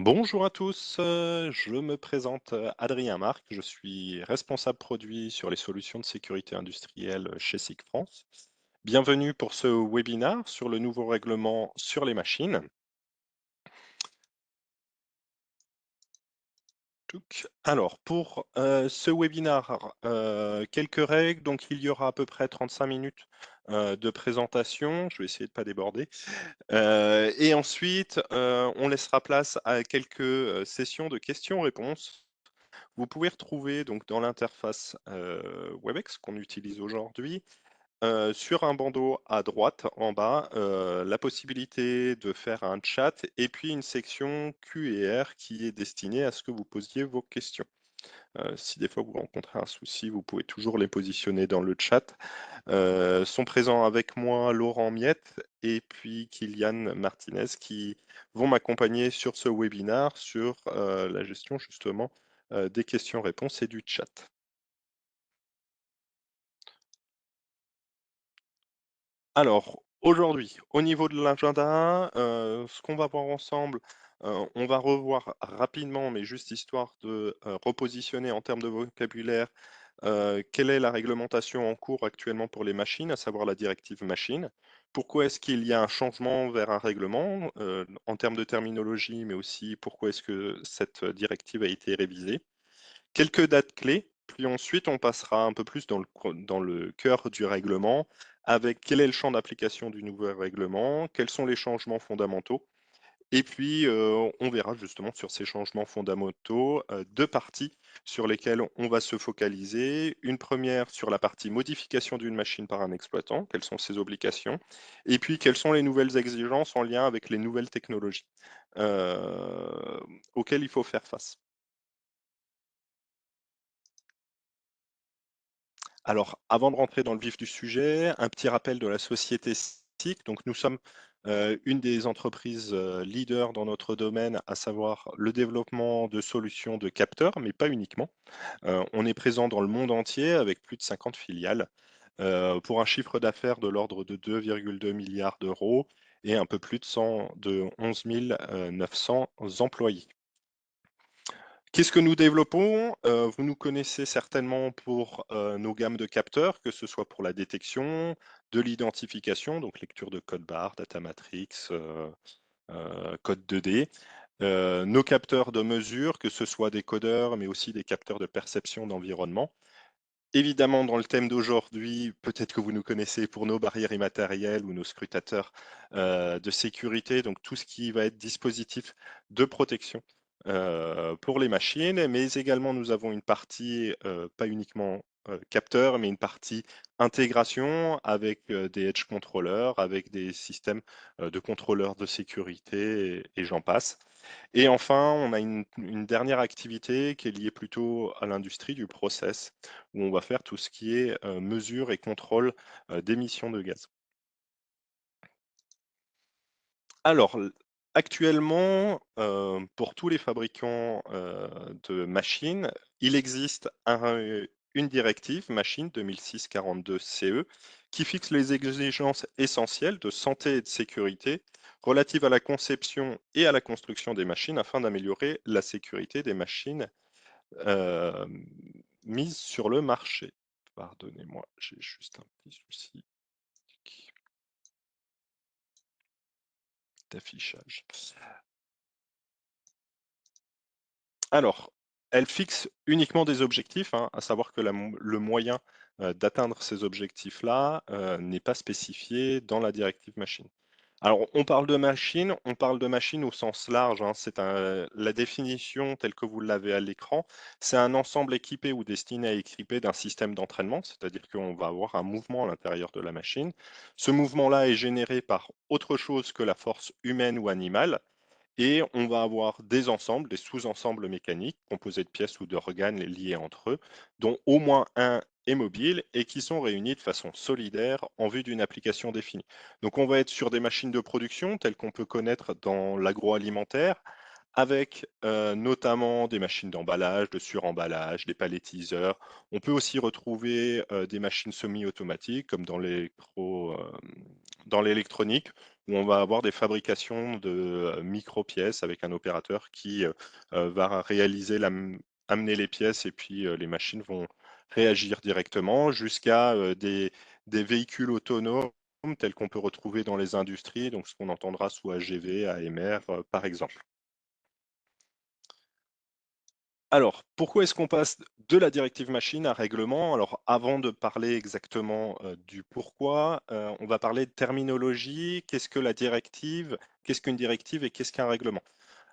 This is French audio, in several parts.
Bonjour à tous, je me présente, Adrien Marc, je suis responsable produit sur les solutions de sécurité industrielle chez SIG France. Bienvenue pour ce webinaire sur le nouveau règlement sur les machines. Alors pour, ce webinaire, quelques règles, donc il y aura à peu près 35 minutes, de présentation, je vais essayer de ne pas déborder. Et ensuite, on laissera place à quelques, sessions de questions-réponses. Vous pouvez retrouver donc dans l'interface, Webex qu'on utilise aujourd'hui, sur un bandeau à droite en bas, la possibilité de faire un chat et puis une section Q&R qui est destinée à ce que vous posiez vos questions. Si des fois vous rencontrez un souci, vous pouvez toujours les positionner dans le chat. Sont présents avec moi Laurent Miette et puis Kylian Martinez qui vont m'accompagner sur ce webinaire sur, la gestion justement, des questions-réponses et du chat. Alors, aujourd'hui, au niveau de l'agenda, ce qu'on va voir ensemble, on va revoir rapidement, mais juste histoire de, repositionner en termes de vocabulaire, quelle est la réglementation en cours actuellement pour les machines, à savoir la directive machine? Pourquoi est-ce qu'il y a un changement vers un règlement, en termes de terminologie, mais aussi pourquoi est-ce que cette directive a été révisée? Quelques dates clés, puis ensuite on passera un peu plus dans le cœur du règlement, avec quel est le champ d'application du nouveau règlement, quels sont les changements fondamentaux, et puis on verra justement sur ces changements fondamentaux 2 parties sur lesquelles on va se focaliser. Une première sur la partie modification d'une machine par un exploitant, quelles sont ses obligations, et puis quelles sont les nouvelles exigences en lien avec les nouvelles technologies auxquelles il faut faire face. Alors, avant de rentrer dans le vif du sujet, un petit rappel de la société SIC. Donc, nous sommes une des entreprises leaders dans notre domaine, à savoir le développement de solutions de capteurs, mais pas uniquement. On est présent dans le monde entier avec plus de 50 filiales pour un chiffre d'affaires de l'ordre de 2,2 milliards d'euros et un peu plus de 11 900 employés. Qu'est-ce que nous développons? Vous nous connaissez certainement pour, nos gammes de capteurs, que ce soit pour la détection, de l'identification, donc lecture de code barre, data matrix, code 2D. Nos capteurs de mesure, que ce soit des codeurs, mais aussi des capteurs de perception d'environnement. Évidemment, dans le thème d'aujourd'hui, peut-être que vous nous connaissez pour nos barrières immatérielles ou nos scrutateurs, de sécurité, donc tout ce qui va être dispositif de protection, pour les machines. Mais également, nous avons une partie, pas uniquement, capteurs, mais une partie intégration avec, des edge controllers, avec des systèmes, de contrôleurs de sécurité et j'en passe. Et enfin, on a une dernière activité qui est liée plutôt à l'industrie du process, où on va faire tout ce qui est, mesure et contrôle, d'émissions de gaz. Alors, actuellement, pour tous les fabricants, de machines, il existe une directive machine 2006/42/CE qui fixe les exigences essentielles de santé et de sécurité relatives à la conception et à la construction des machines afin d'améliorer la sécurité des machines, hem, mises sur le marché. Pardonnez-moi, j'ai juste un petit souci d'affichage. Alors, elle fixe uniquement des objectifs, hein, à savoir que le moyen, d'atteindre ces objectifs-là, n'est pas spécifié dans la directive machine. Alors, on parle de machine au sens large, hein, la définition telle que vous l'avez à l'écran, c'est un ensemble équipé ou destiné à équiper d'un système d'entraînement, c'est-à-dire qu'on va avoir un mouvement à l'intérieur de la machine. Ce mouvement-là est généré par autre chose que la force humaine ou animale, et on va avoir des ensembles, des sous-ensembles mécaniques composés de pièces ou d'organes liés entre eux, dont au moins un est mobile et qui sont réunis de façon solidaire en vue d'une application définie. Donc on va être sur des machines de production telles qu'on peut connaître dans l'agroalimentaire, avec notamment des machines d'emballage, de suremballage, des palettiseurs. On peut aussi retrouver des machines semi-automatiques comme dans l'électronique où on va avoir des fabrications de micro-pièces avec un opérateur qui va réaliser amener les pièces et puis les machines vont réagir directement jusqu'à des véhicules autonomes tels qu'on peut retrouver dans les industries, donc ce qu'on entendra sous AGV, AMR par exemple. Alors, pourquoi est-ce qu'on passe de la directive machine à règlement? Alors, avant de parler exactement du pourquoi, on va parler de terminologie. Qu'est-ce que la directive? Qu'est-ce qu'une directive et qu'est-ce qu'un règlement?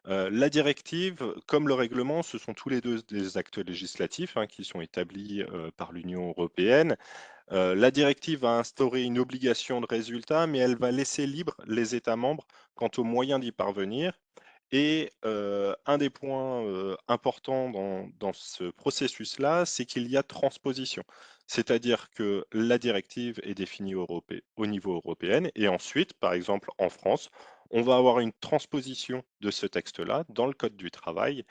La directive, comme le règlement, ce sont tous les deux des actes législatifs hein, qui sont établis par l'Union européenne. La directive va instaurer une obligation de résultat, mais elle va laisser libre les États membres quant aux moyens d'y parvenir. Et un des points importants dans ce processus-là, c'est qu'il y a transposition. C'est-à-dire que la directive est définie au niveau européen et ensuite, par exemple en France, on va avoir une transposition de ce texte-là dans le Code du travail.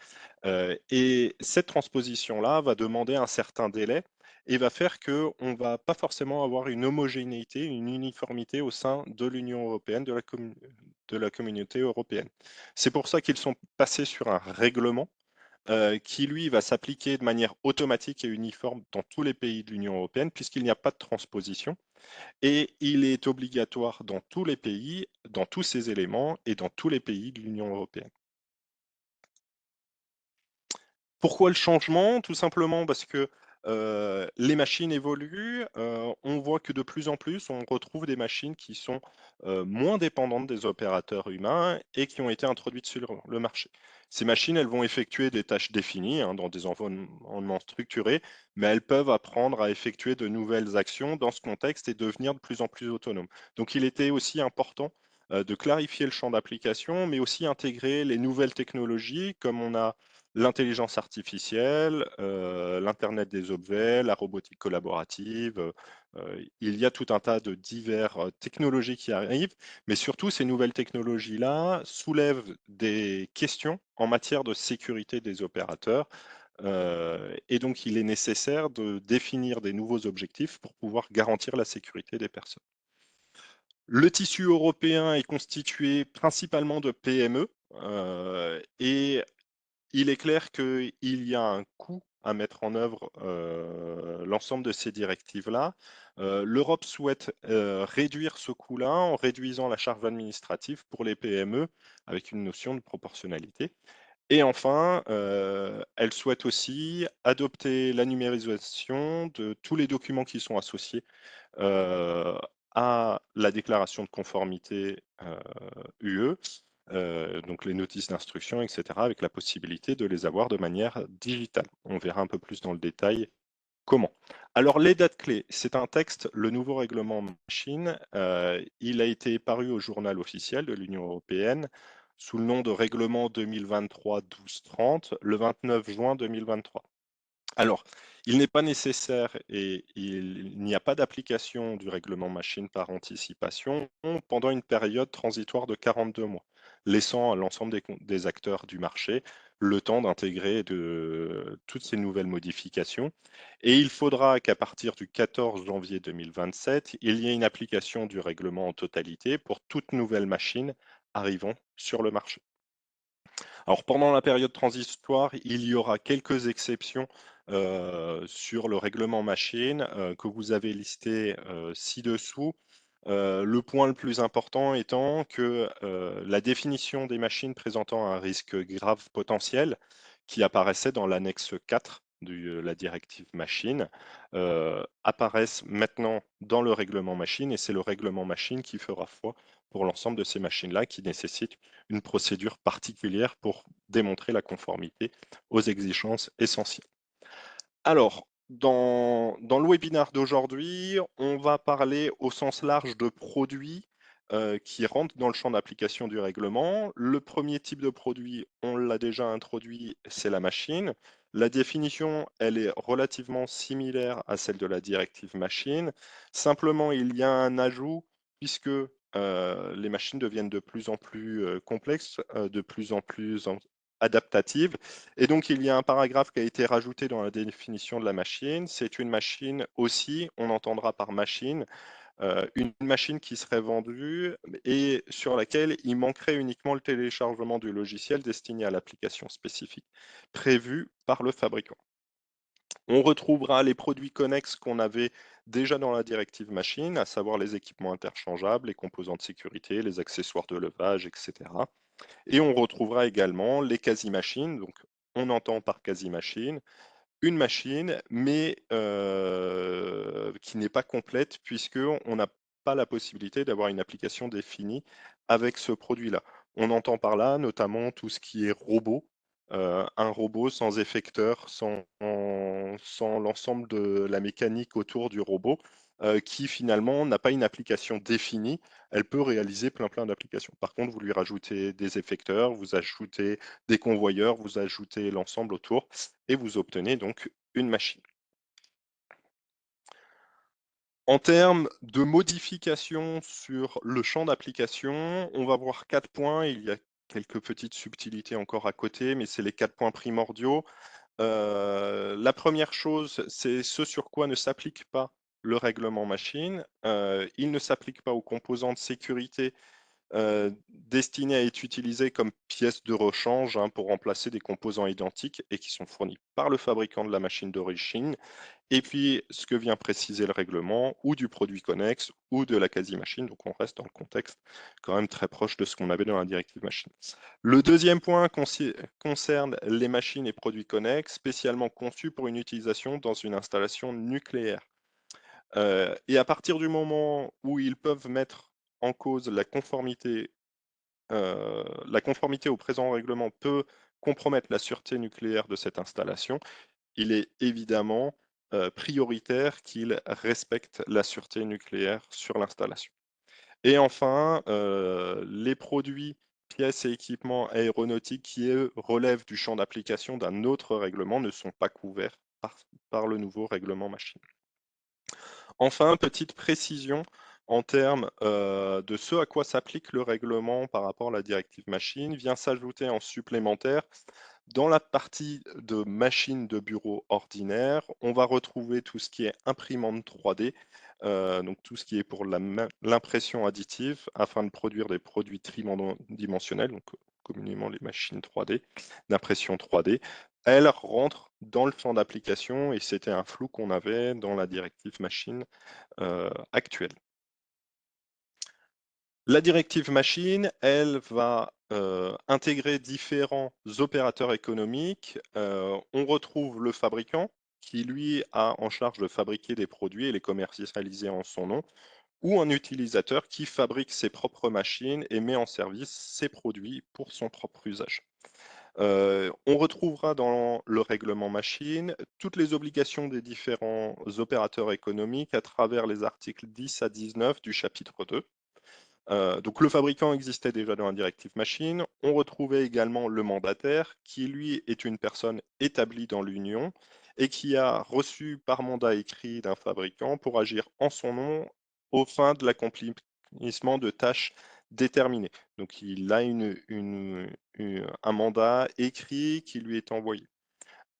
Et cette transposition-là va demander un certain délai et va faire qu'on ne va pas forcément avoir une homogénéité, une uniformité au sein de l'Union européenne, de la communauté européenne. C'est pour ça qu'ils sont passés sur un règlement qui, lui, va s'appliquer de manière automatique et uniforme dans tous les pays de l'Union européenne, puisqu'il n'y a pas de transposition. Et il est obligatoire dans tous les pays, dans tous ces éléments et dans tous les pays de l'Union européenne. Pourquoi le changement? Tout simplement parce que les machines évoluent. On voit que de plus en plus, on retrouve des machines qui sont moins dépendantes des opérateurs humains et qui ont été introduites sur le marché. Ces machines, elles vont effectuer des tâches définies hein, dans des environnements structurés, mais elles peuvent apprendre à effectuer de nouvelles actions dans ce contexte et devenir de plus en plus autonomes. Donc il était aussi important de clarifier le champ d'application, mais aussi intégrer les nouvelles technologies, comme on a l'intelligence artificielle, l'Internet des objets, la robotique collaborative. Il y a tout un tas de diverses technologies qui arrivent, mais surtout ces nouvelles technologies-là soulèvent des questions en matière de sécurité des opérateurs. Et donc, il est nécessaire de définir des nouveaux objectifs pour pouvoir garantir la sécurité des personnes. Le tissu européen est constitué principalement de PME et il est clair qu'il y a un coût à mettre en œuvre l'ensemble de ces directives-là. L'Europe souhaite réduire ce coût-là en réduisant la charge administrative pour les PME avec une notion de proportionnalité. Et enfin, elle souhaite aussi adopter la numérisation de tous les documents qui sont associés euh, à la déclaration de conformité UE, donc les notices d'instruction, etc., avec la possibilité de les avoir de manière digitale. On verra un peu plus dans le détail comment. Alors les dates clés, c'est un texte, le nouveau règlement machine, il a été paru au journal officiel de l'Union européenne sous le nom de règlement 2023-1230 le 29 juin 2023. Alors, il n'est pas nécessaire et il n'y a pas d'application du règlement machine par anticipation pendant une période transitoire de 42 mois, laissant à l'ensemble des acteurs du marché le temps d'intégrer toutes ces nouvelles modifications. Et il faudra qu'à partir du 14 janvier 2027, il y ait une application du règlement en totalité pour toute nouvelle machine arrivant sur le marché. Alors pendant la période transitoire, il y aura quelques exceptions sur le règlement machine que vous avez listé ci-dessous. Le point le plus important étant que la définition des machines présentant un risque grave potentiel qui apparaissait dans l'annexe 4 de la directive machine apparaissent maintenant dans le règlement machine et c'est le règlement machine qui fera foi pour l'ensemble de ces machines-là qui nécessitent une procédure particulière pour démontrer la conformité aux exigences essentielles. Alors, dans le webinaire d'aujourd'hui, on va parler au sens large de produits qui rentrent dans le champ d'application du règlement. Le premier type de produit, on l'a déjà introduit, c'est la machine. La définition, elle est relativement similaire à celle de la directive machine. Simplement, il y a un ajout puisque les machines deviennent de plus en plus complexes, de plus en plus adaptatives. Et donc, il y a un paragraphe qui a été rajouté dans la définition de la machine. C'est une machine aussi, on entendra par machine, une machine qui serait vendue et sur laquelle il manquerait uniquement le téléchargement du logiciel destiné à l'application spécifique prévue par le fabricant. On retrouvera les produits connexes qu'on avait déjà dans la directive machine, à savoir les équipements interchangeables, les composants de sécurité, les accessoires de levage, etc. Et on retrouvera également les quasi-machines. Donc, on entend par quasi-machine une machine, mais qui n'est pas complète puisqu'on n'a pas la possibilité d'avoir une application définie avec ce produit-là. On entend par là notamment tout ce qui est robot, un robot sans effecteur, sans l'ensemble de la mécanique autour du robot, qui finalement n'a pas une application définie. Elle peut réaliser plein d'applications. Par contre, vous lui rajoutez des effecteurs, vous ajoutez des convoyeurs, vous ajoutez l'ensemble autour et vous obtenez donc une machine. En termes de modification sur le champ d'application, on va voir 4 points. Il y a quelques petites subtilités encore à côté, mais c'est les 4 points primordiaux. La première chose, c'est ce sur quoi ne s'applique pas le règlement machine. Il ne s'applique pas aux composants de sécurité destinés à être utilisés comme pièces de rechange pour remplacer des composants identiques et qui sont fournis par le fabricant de la machine d'origine. Et puis, ce que vient préciser le règlement, ou du produit connexe, ou de la quasi-machine. Donc, on reste dans le contexte quand même très proche de ce qu'on avait dans la directive machine. Le deuxième point concerne les machines et produits connexes, spécialement conçus pour une utilisation dans une installation nucléaire. Et à partir du moment où ils peuvent mettre en cause la conformité au présent règlement peut compromettre la sûreté nucléaire de cette installation, il est évidemment prioritaire qu'il respecte la sûreté nucléaire sur l'installation. Et enfin, les produits, pièces et équipements aéronautiques qui, eux, relèvent du champ d'application d'un autre règlement ne sont pas couverts par le nouveau règlement machine. Enfin, petite précision en termes de ce à quoi s'applique le règlement par rapport à la directive machine, vient s'ajouter en supplémentaire dans la partie de machines de bureau ordinaire, on va retrouver tout ce qui est imprimante 3D, donc tout ce qui est pour l'impression additive afin de produire des produits tridimensionnels, donc communément les machines 3D, d'impression 3D. Elles rentrent dans le champ d'application et c'était un flou qu'on avait dans la directive machine actuelle. La directive machine, elle va intégrer différents opérateurs économiques. On retrouve le fabricant qui, lui, a en charge de fabriquer des produits et les commercialiser en son nom, ou un utilisateur qui fabrique ses propres machines et met en service ses produits pour son propre usage. On retrouvera dans le règlement machine toutes les obligations des différents opérateurs économiques à travers les articles 10 à 19 du chapitre 2. Donc le fabricant existait déjà dans la directive machine. On retrouvait également le mandataire, qui lui est une personne établie dans l'Union et qui a reçu par mandat écrit d'un fabricant pour agir en son nom aux fins de l'accomplissement de tâches déterminées. Donc il a un mandat écrit qui lui est envoyé.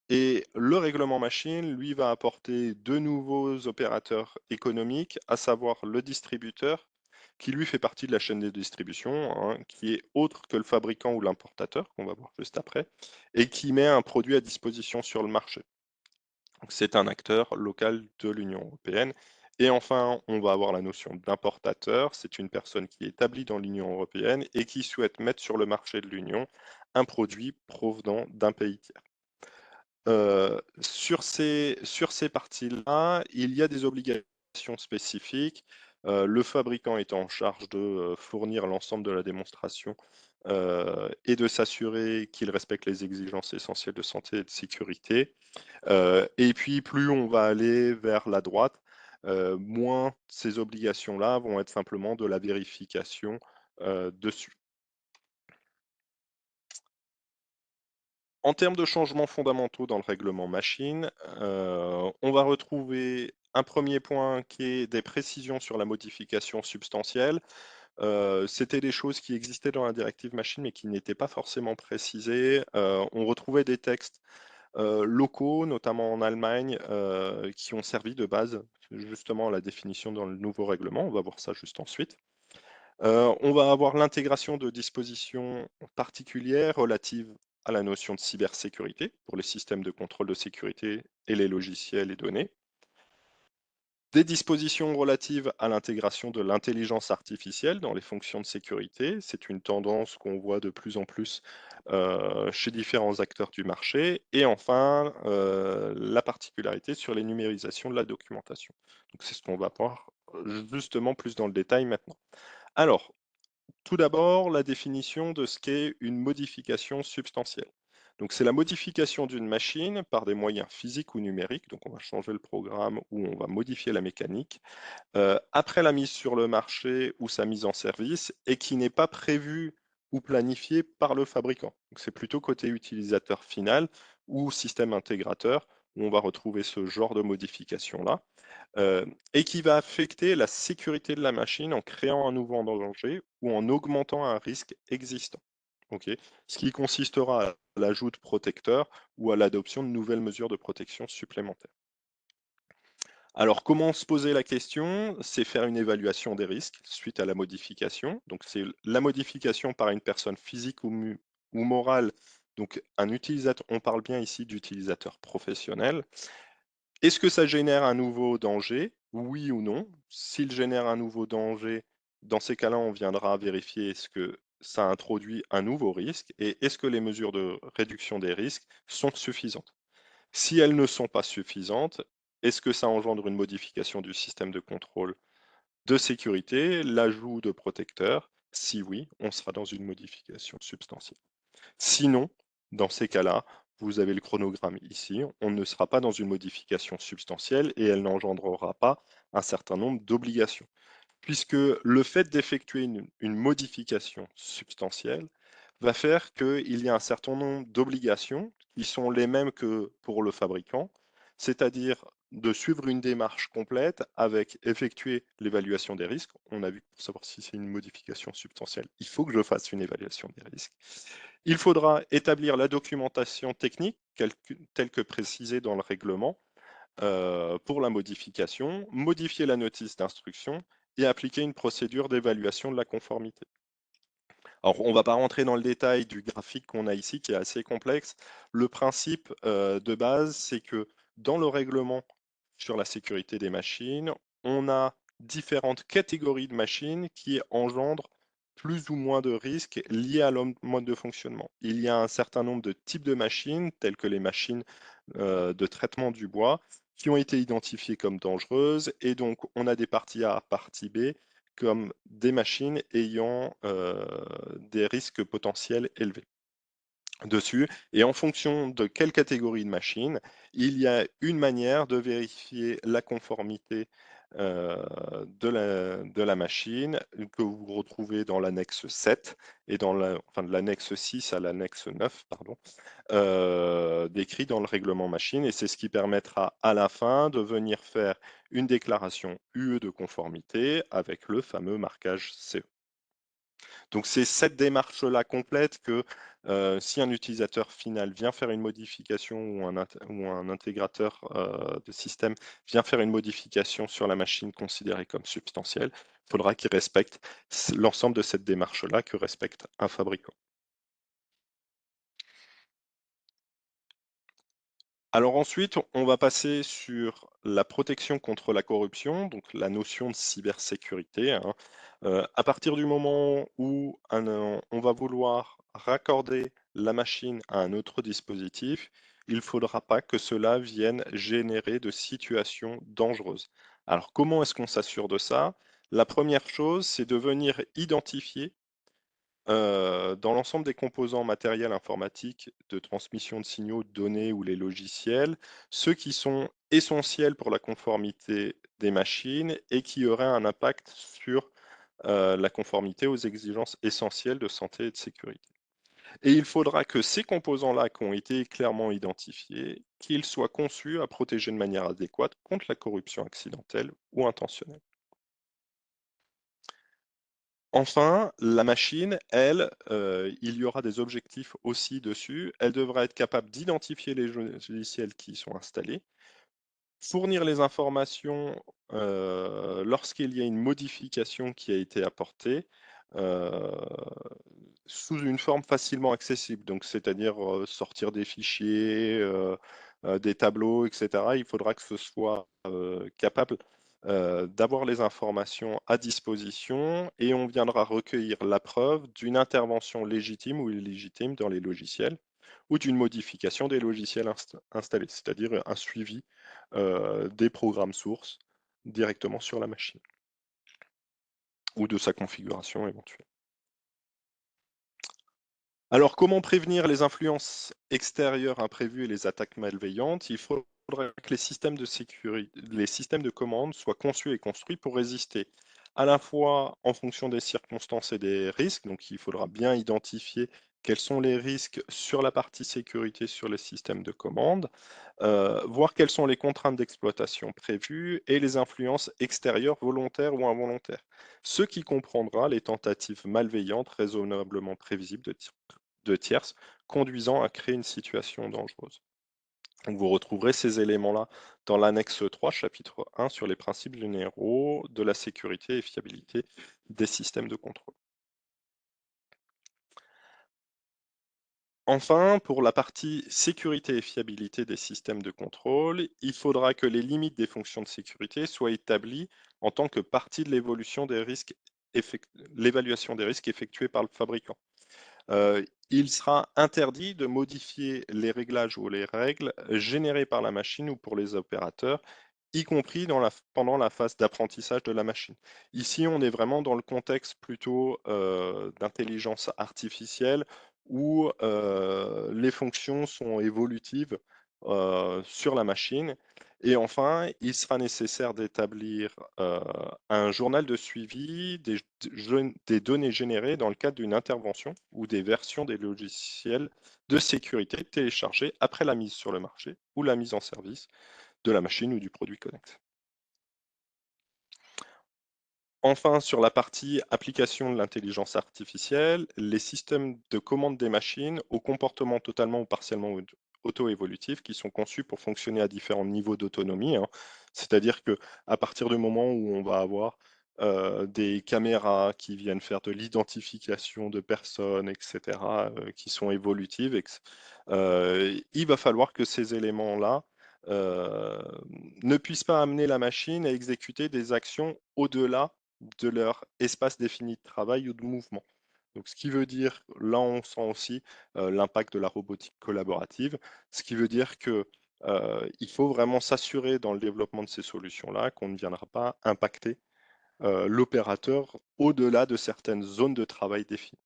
Et le règlement machine, lui, va apporter deux nouveaux opérateurs économiques, à savoir le distributeur, qui lui fait partie de la chaîne de distribution, qui est autre que le fabricant ou l'importateur, qu'on va voir juste après, et qui met un produit à disposition sur le marché. C'est un acteur local de l'Union européenne. Et enfin, on va avoir la notion d'importateur. C'est une personne qui est établie dans l'Union européenne et qui souhaite mettre sur le marché de l'Union un produit provenant d'un pays tiers. Sur ces parties-là, il y a des obligations spécifiques. Le fabricant est en charge de fournir l'ensemble de la démonstration et de s'assurer qu'il respecte les exigences essentielles de santé et de sécurité. Et puis, plus on va aller vers la droite, moins ces obligations-là vont être simplement de la vérification dessus. En termes de changements fondamentaux dans le règlement machine, on va retrouver un premier point qui est des précisions sur la modification substantielle. C'était des choses qui existaient dans la directive machine, mais qui n'étaient pas forcément précisées. On retrouvait des textes locaux, notamment en Allemagne, qui ont servi de base justement à la définition dans le nouveau règlement, on va voir ça juste ensuite. On va avoir l'intégration de dispositions particulières relatives à la notion de cybersécurité pour les systèmes de contrôle de sécurité et les logiciels et données. Des dispositions relatives à l'intégration de l'intelligence artificielle dans les fonctions de sécurité. C'est une tendance qu'on voit de plus en plus chez différents acteurs du marché. Et enfin, la particularité sur les numérisations de la documentation. Donc c'est ce qu'on va voir justement plus dans le détail maintenant. Alors, tout d'abord, la définition de ce qu'est une modification substantielle. Donc, c'est la modification d'une machine par des moyens physiques ou numériques. Donc, on va changer le programme ou on va modifier la mécanique après la mise sur le marché ou sa mise en service et qui n'est pas prévue ou planifiée par le fabricant. Donc, c'est plutôt côté utilisateur final ou système intégrateur où on va retrouver ce genre de modification-là et qui va affecter la sécurité de la machine en créant un nouveau danger ou en augmentant un risque existant. Okay. Ce qui consistera à l'ajout de protecteurs ou à l'adoption de nouvelles mesures de protection supplémentaires. Alors, comment se poser la question? C'est faire une évaluation des risques suite à la modification. Donc, c'est la modification par une personne physique ou morale. Donc, un utilisateur, on parle bien ici d'utilisateur professionnel. Est-ce que ça génère un nouveau danger? Oui ou non? S'il génère un nouveau danger, dans ces cas-là, on viendra vérifier est-ce que ça introduit un nouveau risque et est-ce que les mesures de réduction des risques sont suffisantes? Si elles ne sont pas suffisantes, est-ce que ça engendre une modification du système de contrôle de sécurité, l'ajout de protecteurs? Si oui, on sera dans une modification substantielle. Sinon, dans ces cas-là, vous avez le chronogramme ici, on ne sera pas dans une modification substantielle et elle n'engendrera pas un certain nombre d'obligations. Puisque le fait d'effectuer une modification substantielle va faire qu'il y a un certain nombre d'obligations qui sont les mêmes que pour le fabricant, c'est-à-dire de suivre une démarche complète avec effectuer l'évaluation des risques. On a vu que pour savoir si c'est une modification substantielle, il faut que je fasse une évaluation des risques. Il faudra établir la documentation technique telle que précisée dans le règlement pour la modification, modifier la notice d'instruction et appliquer une procédure d'évaluation de la conformité. Alors, on ne va pas rentrer dans le détail du graphique qu'on a ici, qui est assez complexe. Le principe de base, c'est que dans le règlement sur la sécurité des machines, on a différentes catégories de machines qui engendrent plus ou moins de risques liés à leur mode de fonctionnement. Il y a un certain nombre de types de machines, telles que les machines de traitement du bois, qui ont été identifiées comme dangereuses, et donc on a des parties A, parties B, comme des machines ayant des risques potentiels élevés dessus. Et en fonction de quelle catégorie de machine, il y a une manière de vérifier la conformité de la machine que vous retrouvez dans l'annexe 7 et enfin, de l'annexe 6 à l'annexe 9, pardon, décrit dans le règlement machine. Et c'est ce qui permettra à la fin de venir faire une déclaration UE de conformité avec le fameux marquage CE. Donc c'est cette démarche-là complète que si un utilisateur final vient faire une modification ou un intégrateur de système vient faire une modification sur la machine considérée comme substantielle, il faudra qu'il respecte l'ensemble de cette démarche-là que respecte un fabricant. Alors ensuite, on va passer sur la protection contre la corruption, donc la notion de cybersécurité, hein. À partir du moment où on va vouloir raccorder la machine à un autre dispositif, il ne faudra pas que cela vienne générer de situations dangereuses. Alors comment est-ce qu'on s'assure de ça? La première chose, c'est de venir identifier dans l'ensemble des composants matériels informatiques de transmission de signaux, de données ou les logiciels, ceux qui sont essentiels pour la conformité des machines et qui auraient un impact sur la conformité aux exigences essentielles de santé et de sécurité. Et il faudra que ces composants-là qui ont été clairement identifiés, qu'ils soient conçus à protéger de manière adéquate contre la corruption accidentelle ou intentionnelle. Enfin, la machine, elle, il y aura des objectifs aussi dessus. Elle devra être capable d'identifier les logiciels qui y sont installés, Fournir les informations, lorsqu'il y a une modification qui a été apportée, heu, sous une forme facilement accessible. Donc c'est-à-dire, sortir des fichiers, des tableaux et cetera. Il faudra que ce soit, capable, d'avoir les informations à disposition et on viendra recueillir la preuve d'une intervention légitime ou illégitime dans les logiciels ou d'une modification des logiciels installés, c'est-à-dire un suivi des programmes sources directement sur la machine ou de sa configuration éventuelle. Alors, comment prévenir les influences extérieures imprévues et les attaques malveillantes? Il faudrait que les systèmes de sécurité, les systèmes de commande soient conçus et construits pour résister à la fois en fonction des circonstances et des risques. Donc, il faudra bien identifier quels sont les risques sur la partie sécurité sur les systèmes de commande, voir quelles sont les contraintes d'exploitation prévues et les influences extérieures volontaires ou involontaires, ce qui comprendra les tentatives malveillantes raisonnablement prévisibles de tierces conduisant à créer une situation dangereuse. Donc vous retrouverez ces éléments-là dans l'annexe 3, chapitre 1, sur les principes généraux de la sécurité et fiabilité des systèmes de contrôle. Enfin, pour la partie sécurité et fiabilité des systèmes de contrôle, il faudra que les limites des fonctions de sécurité soient établies en tant que partie de l'évolution des risques, l'évaluation des risques effectuée par le fabricant. Il sera interdit de modifier les réglages ou les règles générées par la machine ou pour les opérateurs, y compris pendant la phase d'apprentissage de la machine. Ici, on est vraiment dans le contexte plutôt d'intelligence artificielle où les fonctions sont évolutives sur la machine. Et enfin, il sera nécessaire d'établir un journal de suivi des données générées dans le cadre d'une intervention ou des versions des logiciels de sécurité téléchargés après la mise sur le marché ou la mise en service de la machine ou du produit connexe. Enfin, sur la partie application de l'intelligence artificielle, les systèmes de commande des machines au comportement totalement ou partiellement auto-évolutif qui sont conçus pour fonctionner à différents niveaux d'autonomie, hein. C'est-à-dire que à partir du moment où on va avoir des caméras qui viennent faire de l'identification de personnes, etc., qui sont évolutives, il va falloir que ces éléments-là euh, ne puissent pas amener la machine à exécuter des actions au-delà de leur espace défini de travail ou de mouvement. Donc, ce qui veut dire, là, on sent aussi l'impact de la robotique collaborative, ce qui veut dire que il faut vraiment s'assurer dans le développement de ces solutions-là qu'on ne viendra pas impacter l'opérateur au-delà de certaines zones de travail définies.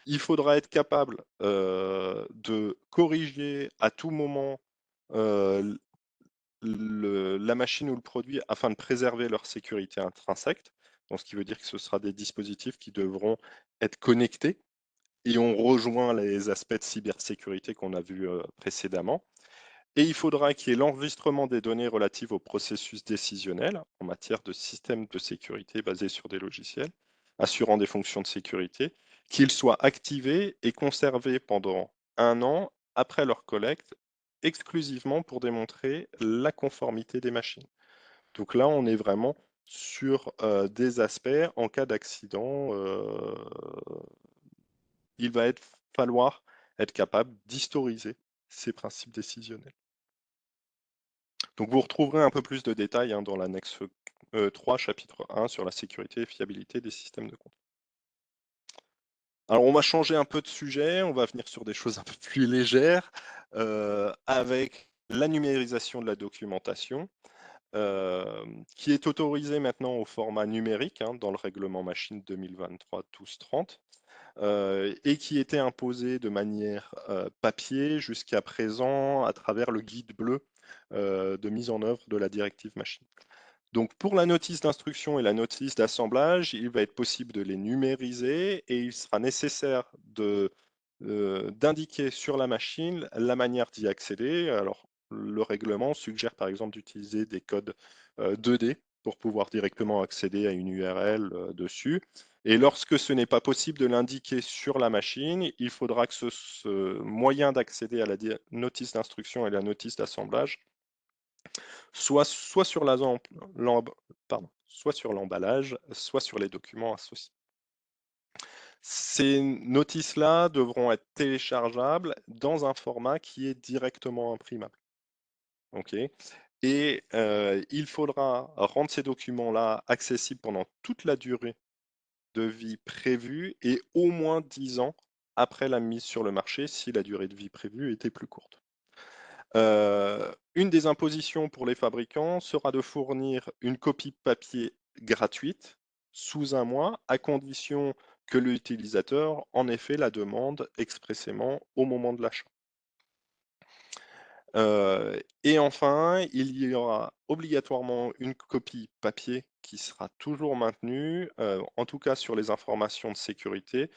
Il faudra être capable de corriger à tout moment euh, la machine ou le produit afin de préserver leur sécurité intrinsèque. Donc, ce qui veut dire que ce sera des dispositifs qui devront être connectés et on rejoint les aspects de cybersécurité qu'on a vus précédemment. Et il faudra qu'il y ait l'enregistrement des données relatives au processus décisionnel en matière de système de sécurité basés sur des logiciels, assurant des fonctions de sécurité, qu'ils soient activés et conservés pendant 1 an après leur collecte, exclusivement pour démontrer la conformité des machines. Donc là, on est vraiment sur des aspects en cas d'accident. Il va falloir être capable d'historiser ces principes décisionnels. Donc vous retrouverez un peu plus de détails dans l'annexe 3, chapitre 1 sur la sécurité et fiabilité des systèmes de compte. Alors on va changer un peu de sujet, on va venir sur des choses un peu plus légères, avec la numérisation de la documentation, qui est autorisée maintenant au format numérique dans le règlement machine 2023-1230. Et qui était imposé de manière papier jusqu'à présent à travers le guide bleu de mise en œuvre de la directive machine. Donc pour la notice d'instruction et la notice d'assemblage, il va être possible de les numériser et il sera nécessaire d'indiquer sur la machine la manière d'y accéder. Alors le règlement suggère par exemple d'utiliser des codes 2D pour pouvoir directement accéder à une URL dessus. Et lorsque ce n'est pas possible de l'indiquer sur la machine, il faudra que ce moyen d'accéder à la notice d'instruction et la notice d'assemblage soit sur la zam l'emb pardon, soit sur l'emballage, soit sur les documents associés. Ces notices-là devront être téléchargeables dans un format qui est directement imprimable. OK? Et il faudra rendre ces documents-là accessibles pendant toute la durée de vie prévue et au moins 10 ans après la mise sur le marché si la durée de vie prévue était plus courte. Une des impositions pour les fabricants sera de fournir une copie papier gratuite sous 1 mois, à condition que l'utilisateur en ait fait la demande expressément au moment de l'achat. Et enfin, il y aura obligatoirement une copie papier qui sera toujours maintenue, en tout cas sur les informations de sécurité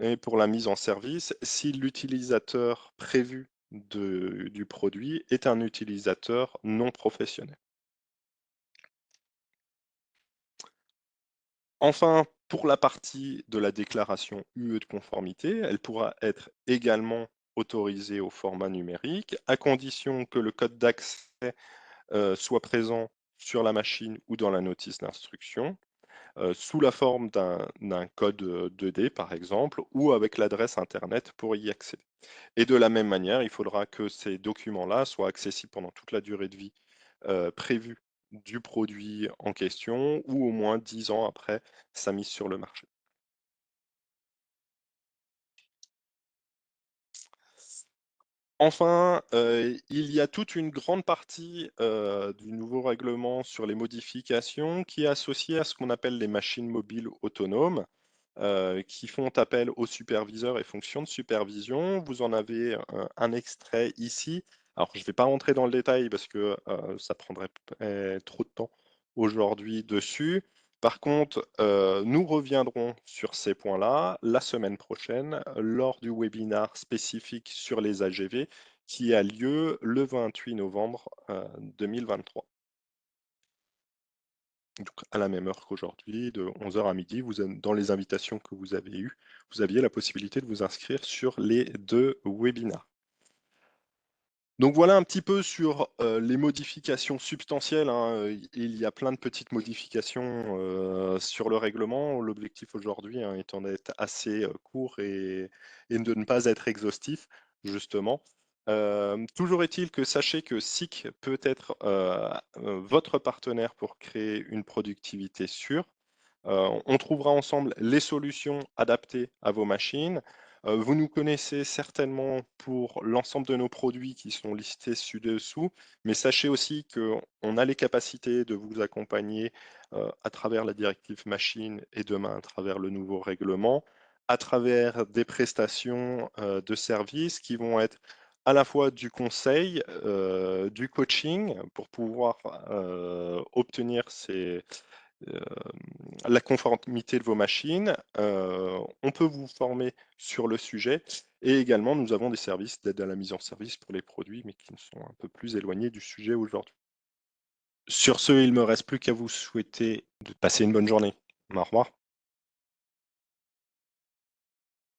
et pour la mise en service, si l'utilisateur prévu du produit est un utilisateur non professionnel. Enfin, pour la partie de la déclaration UE de conformité, elle pourra être également autorisée au format numérique, à condition que le code d'accès soit présent sur la machine ou dans la notice d'instruction, sous la forme d'un code 2D par exemple, ou avec l'adresse internet pour y accéder. Et de la même manière, il faudra que ces documents-là soient accessibles pendant toute la durée de vie prévue du produit en question, ou au moins 10 ans après sa mise sur le marché. Enfin, il y a toute une grande partie, du nouveau règlement sur les modifications qui est associée à ce qu'on appelle les machines mobiles autonomes, qui font appel aux superviseurs et fonctions de supervision. Vous en avez un extrait ici. Alors je ne vais pas rentrer dans le détail parce que, ça prendrait trop de temps aujourd'hui dessus. Par contre, nous reviendrons sur ces points-là la semaine prochaine lors du webinaire spécifique sur les AGV qui a lieu le 28 novembre 2023. Donc à la même heure qu'aujourd'hui, de 11 heures à midi, dans les invitations que vous avez eues, vous aviez la possibilité de vous inscrire sur les 2 webinaires. Donc voilà un petit peu sur, les modifications substantielles, hein, il y a plein de petites modifications, sur le règlement. L'objectif aujourd'hui, hein, étant d'être assez, court et de ne pas être exhaustif, justement. Toujours est-il que sachez que SICK peut être, votre partenaire pour créer une productivité sûre. On trouvera ensemble les solutions adaptées à vos machines. Vous nous connaissez certainement pour l'ensemble de nos produits qui sont listés ci-dessous, mais sachez aussi qu'on a les capacités de vous accompagner à travers la directive machine et demain à travers le nouveau règlement, à travers des prestations de services qui vont être à la fois du conseil, du coaching pour pouvoir obtenir euh, la conformité de vos machines. On peut vous former sur le sujet et également nous avons des services d'aide à la mise en service pour les produits, mais qui sont un peu plus éloignés du sujet aujourd'hui. Sur ce, il me reste plus qu'à vous souhaiter de passer une bonne journée. Au revoir.